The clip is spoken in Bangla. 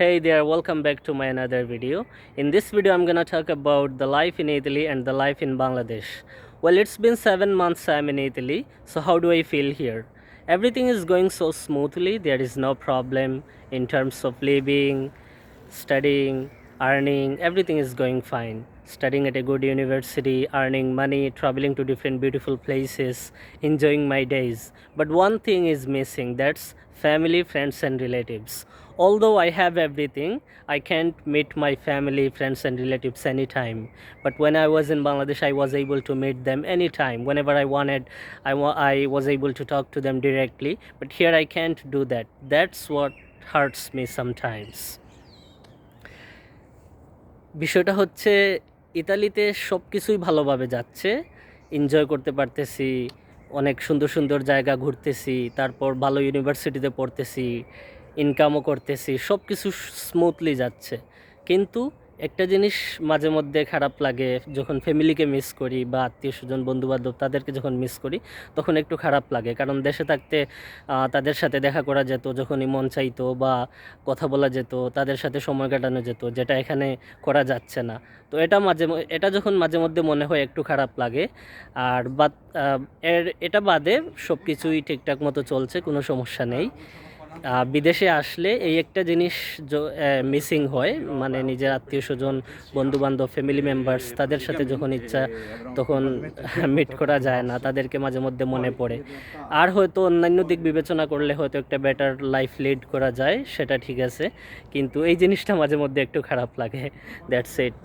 Hey there, welcome back to my another video. In this video, I'm gonna talk about the life in Italy and the life in Bangladesh. Well, it's been 7 months I'm in Italy, so how do I feel here? Everything is going so smoothly, there is no problem in terms of living, studying, earning, everything is going fine. Studying at a good university, earning money, traveling to different beautiful places, enjoying my days. But one thing is missing, that's family, friends, and relatives. Although I have everything, I can't meet my family, friends, and relatives anytime. But when I was in Bangladesh, I was able to meet them anytime. Whenever I wanted, I was able to talk to them directly. But here I can't do that. That's what hurts me sometimes. বিষয়টা হচ্ছে ইতালিতে সব কিছুই ভালোভাবে যাচ্ছে, এনজয় করতে পারতেছি, অনেক সুন্দর সুন্দর জায়গা ঘুরতেছি, তারপর ভালো ইউনিভার্সিটিতে পড়তেছি, ইনকামও করতেছি, সব কিছু স্মুথলি যাচ্ছে। কিন্তু একটা জিনিস মাঝে মধ্যে খারাপ লাগে, যখন ফ্যামিলিকে মিস করি বা আত্মীয় স্বজন বন্ধুবান্ধব তাদেরকে যখন মিস করি তখন একটু খারাপ লাগে, কারণ দেশে থাকতে তাদের সাথে দেখা করা যেত যখনই মন চাইতো, বা কথা বলা যেত, তাদের সাথে সময় কাটানো যেত, যেটা এখানে করা যাচ্ছে না। তো এটা যখন মাঝে মধ্যে মনে হয় একটু খারাপ লাগে। আর বাদ এটা বাদে সব কিছুই ঠিকঠাক মতো চলছে, কোনো সমস্যা নেই। বিদেশে আসলে এই একটা জিনিস মিসিং হয়, মানে নিজের আত্মীয় স্বজন, বন্ধুবান্ধব, ফ্যামিলি মেম্বার্স তাদের সাথে যখন ইচ্ছা তখন মিট করা যায় না, তাদেরকে মাঝে মধ্যে মনে পড়ে। আর হয়তো অন্যান্য দিক বিবেচনা করলে হয়তো একটা বেটার লাইফ লিড করা যায়, সেটা ঠিক আছে, কিন্তু এই জিনিসটা মাঝে মধ্যে একটু খারাপ লাগে। That's it.